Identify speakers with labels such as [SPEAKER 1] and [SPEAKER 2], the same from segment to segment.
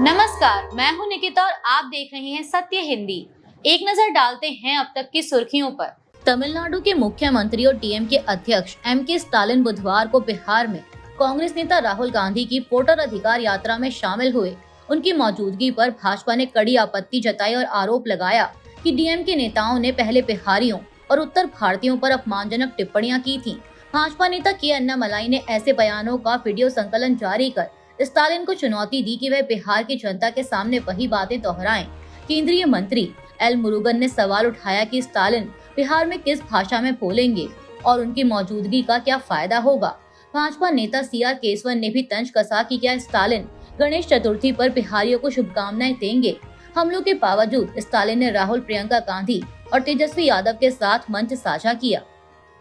[SPEAKER 1] नमस्कार, मैं हूं निकिता और आप देख रहे हैं सत्य हिंदी। एक नजर डालते हैं अब तक की सुर्खियों पर। तमिलनाडु के मुख्यमंत्री और डीएमके अध्यक्ष एमके स्टालिन बुधवार को बिहार में कांग्रेस नेता राहुल गांधी की वोटर अधिकार यात्रा में शामिल हुए। उनकी मौजूदगी पर भाजपा ने कड़ी आपत्ति जताई और आरोप लगाया कि डीएमके नेताओं ने पहले बिहारियों और उत्तर भारतीयों पर अपमानजनक टिप्पणियां की थीं। भाजपा नेता के अन्नामलाई ने ऐसे बयानों का वीडियो संकलन जारी कर स्टालिन को चुनौती दी कि वह बिहार की जनता के सामने वही बातें दोहराएं। केंद्रीय मंत्री एल मुरुगन ने सवाल उठाया कि स्टालिन बिहार में किस भाषा में बोलेंगे और उनकी मौजूदगी का क्या फायदा होगा। भाजपा नेता सीआर केसवन ने भी तंज कसा कि क्या स्टालिन गणेश चतुर्थी पर बिहारियों को शुभकामनाएं देंगे। हमलों के बावजूद स्टालिन ने राहुल, प्रियंका गांधी और तेजस्वी यादव के साथ मंच साझा किया।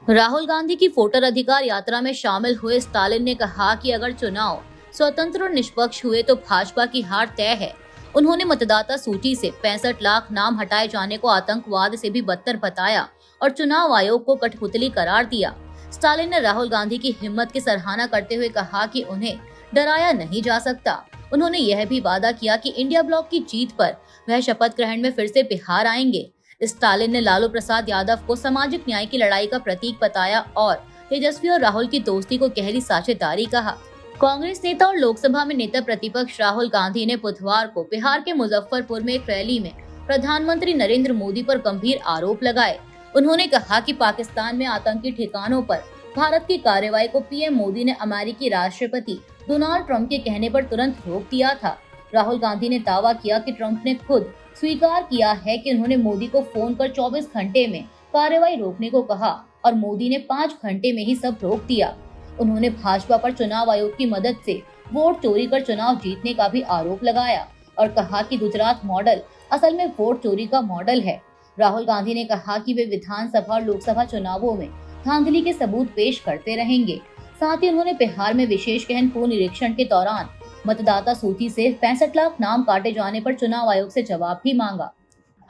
[SPEAKER 1] राहुल गांधी की वोटर अधिकार यात्रा में शामिल हुए स्टालिन ने कहा कि अगर चुनाव स्वतंत्र और निष्पक्ष हुए तो भाजपा की हार तय है। उन्होंने मतदाता सूची से 65 लाख नाम हटाए जाने को आतंकवाद से भी बदतर बताया और चुनाव आयोग को कठपुतली करार दिया। स्टालिन ने राहुल गांधी की हिम्मत की सराहना करते हुए कहा कि उन्हें डराया नहीं जा सकता। उन्होंने यह भी वादा किया कि इंडिया ब्लॉक की जीत पर वह शपथ ग्रहण में फिर से बिहार आएंगे। स्टालिन ने लालू प्रसाद यादव को सामाजिक न्याय की लड़ाई का प्रतीक बताया और तेजस्वी और राहुल की दोस्ती को गहरी साझेदारी कहा। कांग्रेस नेता और लोकसभा में नेता प्रतिपक्ष राहुल गांधी ने बुधवार को बिहार के मुजफ्फरपुर में एक रैली में प्रधानमंत्री नरेंद्र मोदी पर गंभीर आरोप लगाए। उन्होंने कहा कि पाकिस्तान में आतंकी ठिकानों पर भारत की कार्रवाई को पीएम मोदी ने अमेरिकी राष्ट्रपति डोनाल्ड ट्रंप के कहने पर तुरंत रोक दिया था। राहुल गांधी ने दावा किया कि ट्रंप ने खुद स्वीकार किया है कि उन्होंने मोदी को फोन कर 24 घंटे में कार्रवाई रोकने को कहा और मोदी ने 5 घंटे में ही सब रोक दिया। उन्होंने भाजपा पर चुनाव आयोग की मदद से वोट चोरी कर चुनाव जीतने का भी आरोप लगाया और कहा कि गुजरात मॉडल असल में वोट चोरी का मॉडल है। राहुल गांधी ने कहा कि वे विधानसभा और लोकसभा चुनावों में धांधली के सबूत पेश करते रहेंगे। साथ ही उन्होंने बिहार में विशेष गहन पुनः निरीक्षण के दौरान मतदाता सूची से 65 लाख नाम काटे जाने पर चुनाव आयोग से जवाब भी मांगा।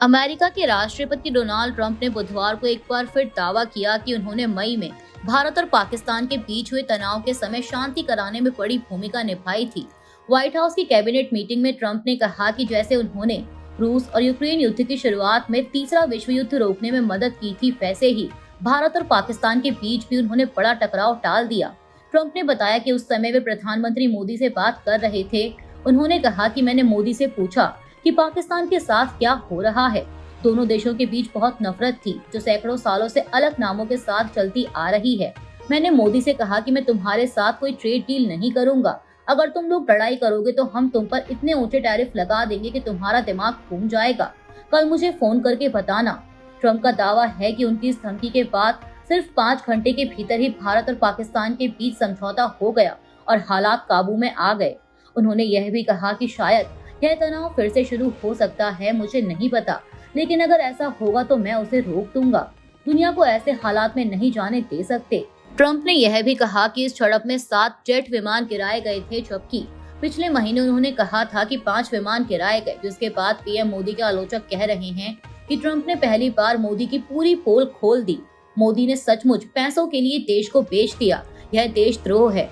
[SPEAKER 1] अमेरिका के राष्ट्रपति डोनाल्ड ट्रंप ने बुधवार को एक बार फिर दावा किया कि उन्होंने मई में भारत और पाकिस्तान के बीच हुए तनाव के समय शांति कराने में बड़ी भूमिका निभाई थी। व्हाइट हाउस की कैबिनेट मीटिंग में ट्रंप ने कहा कि जैसे उन्होंने रूस और यूक्रेन युद्ध की शुरुआत में तीसरा विश्व युद्ध रोकने में मदद की थी, वैसे ही भारत और पाकिस्तान के बीच भी उन्होंने बड़ा टकराव टाल दिया। ट्रंप ने बताया कि उस समय वे प्रधानमंत्री मोदी से बात कर रहे थे। उन्होंने कहा कि मैंने मोदी से पूछा कि पाकिस्तान के साथ क्या हो रहा है। दोनों देशों के बीच बहुत नफरत थी जो सैकड़ों सालों से अलग नामों के साथ चलती आ रही है। मैंने मोदी से कहा कि मैं तुम्हारे साथ कोई ट्रेड डील नहीं करूंगा। अगर तुम लोग लड़ाई करोगे तो हम तुम पर इतने ऊंचे टैरिफ लगा देंगे कि तुम्हारा दिमाग घूम जाएगा। कल मुझे फोन करके बताना। ट्रंप का दावा है कि उनकी इस धमकी के बाद सिर्फ 5 घंटे के भीतर ही भारत और पाकिस्तान के बीच समझौता हो गया और हालात काबू में आ गए। उन्होंने यह भी कहा कि शायद यह तनाव फिर से शुरू हो सकता है, मुझे नहीं पता, लेकिन अगर ऐसा होगा तो मैं उसे रोक दूंगा। दुनिया को ऐसे हालात में नहीं जाने दे सकते। ट्रंप ने यह भी कहा कि इस झड़प में 7 जेट विमान गिराए गए थे, जबकि पिछले महीने उन्होंने कहा था कि 5 विमान गिराए गए, जिसके बाद पीएम मोदी के आलोचक कह रहे हैं कि ट्रंप ने पहली बार मोदी की पूरी पोल खोल दी। मोदी ने सचमुच पैसों के लिए देश को बेच दिया। यह देशद्रोह है।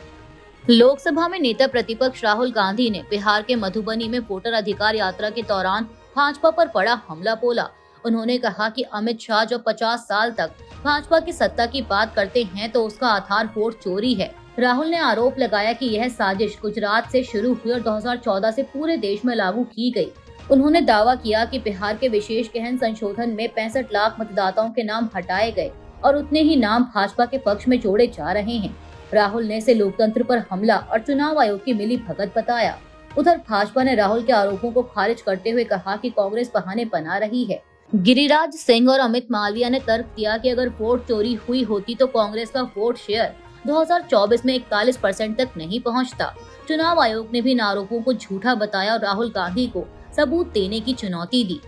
[SPEAKER 1] लोकसभा में नेता प्रतिपक्ष राहुल गांधी ने बिहार के मधुबनी में वोटर अधिकार यात्रा के दौरान भाजपा पर बड़ा हमला बोला। उन्होंने कहा कि अमित शाह जो 50 साल तक भाजपा की सत्ता की बात करते हैं तो उसका आधार वोट चोरी है। राहुल ने आरोप लगाया कि यह साजिश गुजरात से शुरू हुई और 2014 से पूरे देश में लागू की गई। उन्होंने दावा किया कि बिहार के विशेष गहन संशोधन में 65 लाख मतदाताओं के नाम हटाए गए और उतने ही नाम भाजपा के पक्ष में जोड़े जा रहे हैं। राहुल ने इसे लोकतंत्र पर हमला और चुनाव आयोग की मिली भगत बताया। उधर भाजपा ने राहुल के आरोपों को खारिज करते हुए कहा कि कांग्रेस बहाने बना रही है। गिरिराज सिंह और अमित मालविया ने तर्क दिया कि अगर वोट चोरी हुई होती तो कांग्रेस का वोट शेयर 2024 में 41% तक नहीं पहुंचता। चुनाव आयोग ने भी इन आरोपों को झूठा बताया और राहुल गांधी को सबूत देने की चुनौती दी।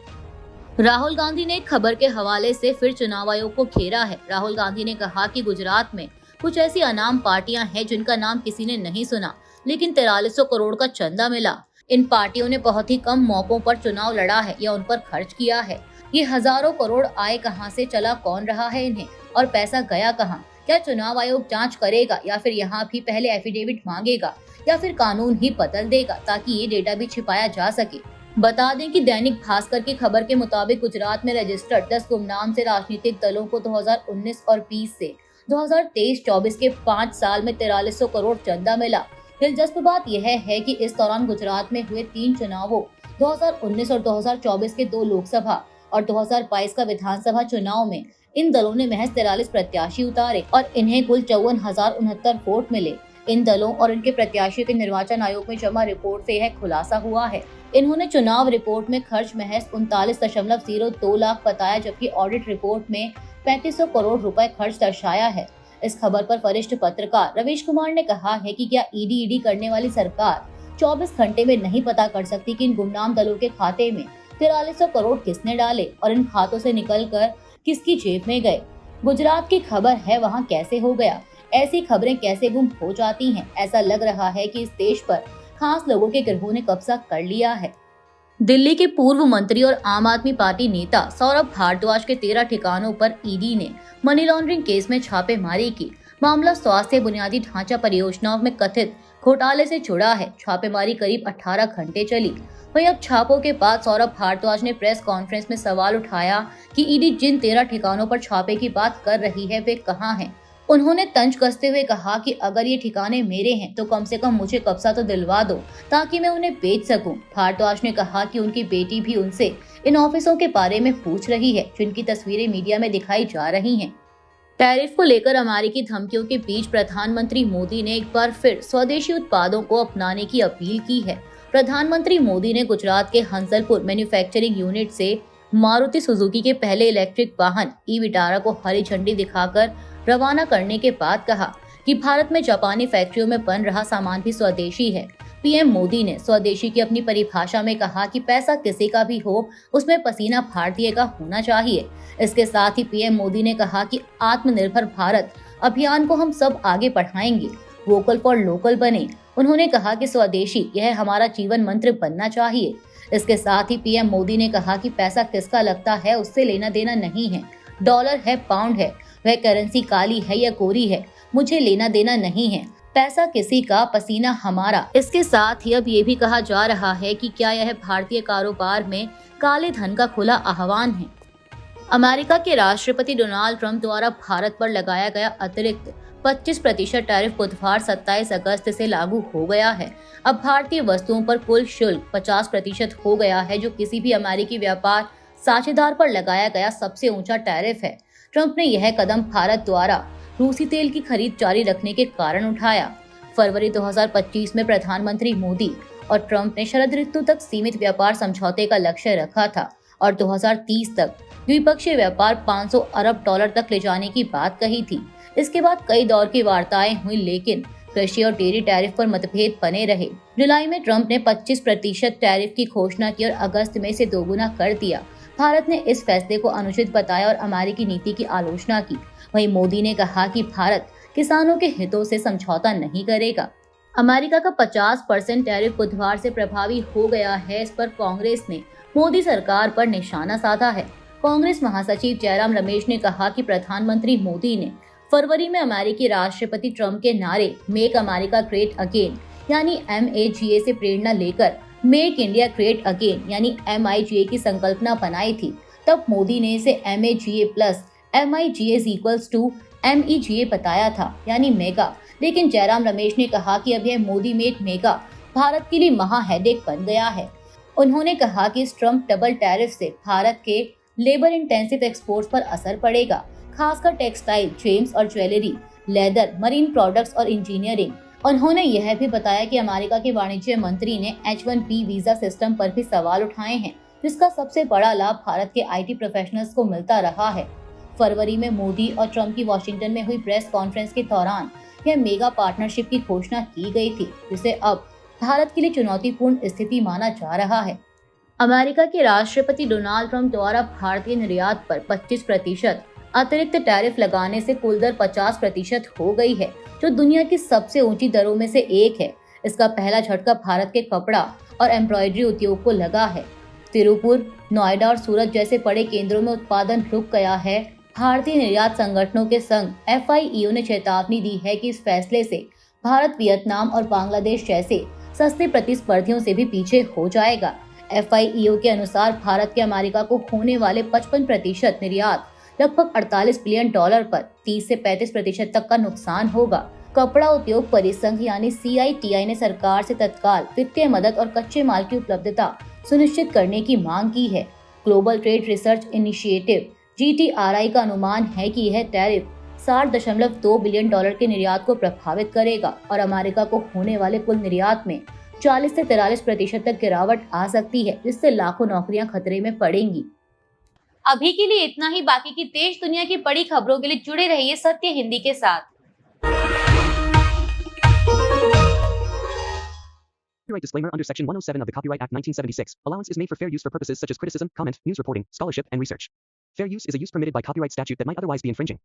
[SPEAKER 1] राहुल गांधी ने एक खबर के हवाले से फिर चुनाव आयोग को घेरा है। राहुल गांधी ने कहा कि गुजरात में कुछ ऐसी अनाम पार्टियां हैं जिनका नाम किसी ने नहीं सुना, लेकिन 4300 करोड़ का चंदा मिला। इन पार्टियों ने बहुत ही कम मौकों पर चुनाव लड़ा है या उन पर खर्च किया है। ये हजारों करोड़ आए कहां से, चला कौन रहा है इन्हें और पैसा गया कहां? क्या चुनाव आयोग जांच करेगा या फिर यहाँ भी पहले एफिडेविट मांगेगा या फिर कानून ही बदल देगा ताकि ये डेटा भी छिपाया जा सके। बता दें कि दैनिक भास्कर की खबर के मुताबिक गुजरात में रजिस्टर्ड 10 गुमनाम से राजनीतिक दलों को 2019 और 20 से 2023-24 के 5 साल में 4300 करोड़ चंदा मिला। दिलचस्प बात यह है कि इस दौरान गुजरात में हुए 3 चुनावों 2019 और 2024 के 2 लोकसभा और 2022 का विधानसभा चुनाव में इन दलों ने महज 43 प्रत्याशी उतारे और इन्हें कुल 54,069 वोट मिले। इन दलों और इनके प्रत्याशियों के निर्वाचन आयोग में जमा रिपोर्ट से यह खुलासा हुआ है। इन्होंने चुनाव रिपोर्ट में खर्च महज 39.02 लाख बताया, जबकि ऑडिट रिपोर्ट में 3500 करोड़ रुपए खर्च दर्शाया है। इस खबर पर वरिष्ठ पत्रकार रवीश कुमार ने कहा है कि क्या ईडी करने वाली सरकार 24 घंटे में नहीं पता कर सकती कि इन गुमनाम दलों के खाते में 4300 करोड़ किसने डाले और इन खातों से निकलकर किसकी जेब में गए। गुजरात की खबर है, वहाँ कैसे हो गया। ऐसी खबरें कैसे गुम हो जाती हैं। ऐसा लग रहा है कि इस देश पर खास लोगों के गिरोह ने कब्जा कर लिया है। दिल्ली के पूर्व मंत्री और आम आदमी पार्टी नेता सौरभ भारद्वाज के 13 ठिकानों पर ईडी ने मनी लॉन्ड्रिंग केस में छापेमारी की। मामला स्वास्थ्य बुनियादी ढांचा परियोजनाओं में कथित घोटाले से जुड़ा है। छापेमारी करीब 18 घंटे चली। वहीं अब छापों के बाद सौरभ भारद्वाज ने प्रेस कॉन्फ्रेंस में सवाल उठाया कि ईडी जिन 13 ठिकानों पर छापे की बात कर रही है वे कहाँ हैं। उन्होंने तंज कसते हुए कहा कि अगर ये ठिकाने मेरे हैं तो कम से कम मुझे कब्जा तो दिलवा दो ताकि मैं उन्हें बेच सकूं। भारद्वाज ने कहा कि उनकी बेटी भी उनसे इन ऑफिसों के बारे में पूछ रही है, जिनकी तस्वीरें मीडिया में दिखाई जा रही हैं। टैरिफ को लेकर अमेरिकी धमकियों के बीच प्रधानमंत्री मोदी ने एक बार फिर स्वदेशी उत्पादों को अपनाने की अपील की है। प्रधानमंत्री मोदी ने गुजरात के हंसलपुर मैन्युफैक्चरिंग यूनिट से मारुति सुजुकी के पहले इलेक्ट्रिक वाहन ई-विटारा को हरी झंडी दिखाकर रवाना करने के बाद कहा कि भारत में जापानी फैक्ट्रियों में बन रहा सामान भी स्वदेशी है। पीएम मोदी ने स्वदेशी की अपनी परिभाषा में कहा कि पैसा किसी का भी हो, उसमें पसीना भारतीय का होना चाहिए। इसके साथ ही पीएम मोदी ने कहा कि आत्मनिर्भर भारत अभियान को हम सब आगे बढ़ाएंगे, वोकल फॉर लोकल बने। उन्होंने कहा कि स्वदेशी यह हमारा जीवन मंत्र बनना चाहिए। इसके साथ ही पीएम मोदी ने कहा कि पैसा किसका लगता है उससे लेना देना नहीं है। डॉलर है, पाउंड है, वह करेंसी काली है या गोरी है, मुझे लेना देना नहीं है। पैसा किसी का, पसीना हमारा। इसके साथ ही अब ये भी कहा जा रहा है कि क्या यह भारतीय कारोबार में काले धन का खुला आह्वान है। अमेरिका के राष्ट्रपति डोनाल्ड ट्रंप द्वारा भारत पर लगाया गया अतिरिक्त 25% टैरिफ बुधवार 27 अगस्त से लागू हो गया है। अब भारतीय वस्तुओं पर कुल शुल्क 50% हो गया है, जो किसी भी अमेरिकी व्यापार साझेदार पर लगाया गया सबसे ऊंचा टैरिफ है। ट्रंप ने यह कदम भारत द्वारा रूसी तेल की खरीद जारी रखने के कारण उठाया। फरवरी 2025 में प्रधानमंत्री मोदी और ट्रंप ने शरद ऋतु तक सीमित व्यापार समझौते का लक्ष्य रखा था और 2030 तक द्विपक्षीय व्यापार 500 अरब डॉलर तक ले जाने की बात कही थी। इसके बाद कई दौर की वार्ताएं हुई, लेकिन कृषि और डेयरी टैरिफ पर मतभेद बने रहे। जुलाई में ट्रंप ने 25% टैरिफ की घोषणा की और अगस्त में इसे दोगुना कर दिया। भारत ने इस फैसले को अनुचित बताया और अमेरिकी नीति की आलोचना की। वहीं मोदी ने कहा कि भारत किसानों के हितों से समझौता नहीं करेगा। अमेरिका का 50% टैरिफ बुधवार से प्रभावी हो गया है। इस पर कांग्रेस ने मोदी सरकार पर निशाना साधा है। कांग्रेस महासचिव जयराम रमेश ने कहा कि प्रधानमंत्री मोदी ने फरवरी में अमेरिकी राष्ट्रपति ट्रंप के नारे मेक अमेरिका ग्रेट अगेन यानी MAGA से प्रेरणा लेकर मेक इंडिया ग्रेट अगेन यानी MIGA की संकल्पना बनाई थी। तब मोदी ने इसे MAGA प्लस MIGA MEGA बताया था, यानी मेगा। लेकिन जयराम रमेश ने कहा कि अब यह मोदी मेड मेगा भारत के लिए महा हेडेक बन गया है। उन्होंने कहा कि इस ट्रंप डबल टैरिफ से भारत के लेबर इंटेंसिव एक्सपोर्ट्स पर असर पड़ेगा, खासकर टेक्सटाइल, जेम्स और ज्वेलरी, लेदर, मरीन प्रोडक्ट्स और इंजीनियरिंग। उन्होंने यह भी बताया कि अमेरिका के वाणिज्य मंत्री ने H-1B वीजा सिस्टम पर भी सवाल उठाए हैं, जिसका सबसे बड़ा लाभ भारत के IT प्रोफेशनल्स को मिलता रहा है। फरवरी में मोदी और ट्रंप की वॉशिंगटन में हुई प्रेस कॉन्फ्रेंस के दौरान यह मेगा पार्टनरशिप की घोषणा की गई थी, जिसे अब भारत के लिए चुनौतीपूर्ण स्थिति माना जा रहा है। अमेरिका के राष्ट्रपति डोनाल्ड ट्रंप द्वारा भारतीय निर्यात पर 25% अतिरिक्त टैरिफ लगाने से कुल दर 50% हो गई है, जो दुनिया की सबसे ऊंची दरों में से एक है। इसका पहला झटका भारत के कपड़ा और एम्ब्रॉयडरी उद्योग को लगा है। तिरुपुर, नोएडा और सूरत जैसे बड़े केंद्रों में उत्पादन रुक गया है। भारतीय निर्यात संगठनों के संघ FIEO ने चेतावनी दी है कि इस फैसले से भारत वियतनाम और बांग्लादेश जैसे सस्ते प्रतिस्पर्धियों से भी पीछे हो जाएगा। FIEO के अनुसार भारत के अमेरिका को होने वाले 55% निर्यात लगभग 48 बिलियन डॉलर पर 30 से 35% तक का नुकसान होगा। कपड़ा उद्योग परिसंघ यानी CITI ने सरकार से तत्काल वित्तीय मदद और कच्चे माल की उपलब्धता सुनिश्चित करने की मांग की है। Global trade research initiative GTRI का अनुमान है कि यह टैरिफ 60.2 बिलियन डॉलर के निर्यात को प्रभावित करेगा और अमेरिका को होने वाले कुल निर्यात में 40 से 43% तक गिरावट आ सकती है, जिससे लाखों नौकरियां खतरे में पड़ेंगी। अभी के लिए इतना ही। बाकी की देश दुनिया की बड़ी खबरों के लिए जुड़े रहिए सत्य हिंदी के साथ।
[SPEAKER 2] Copyright disclaimer under Section 107 of the Copyright Act 1976. Allowance is made for fair use for purposes such as criticism, comment, news reporting, scholarship, and research. Fair use is a use permitted by copyright statute that might otherwise be infringing.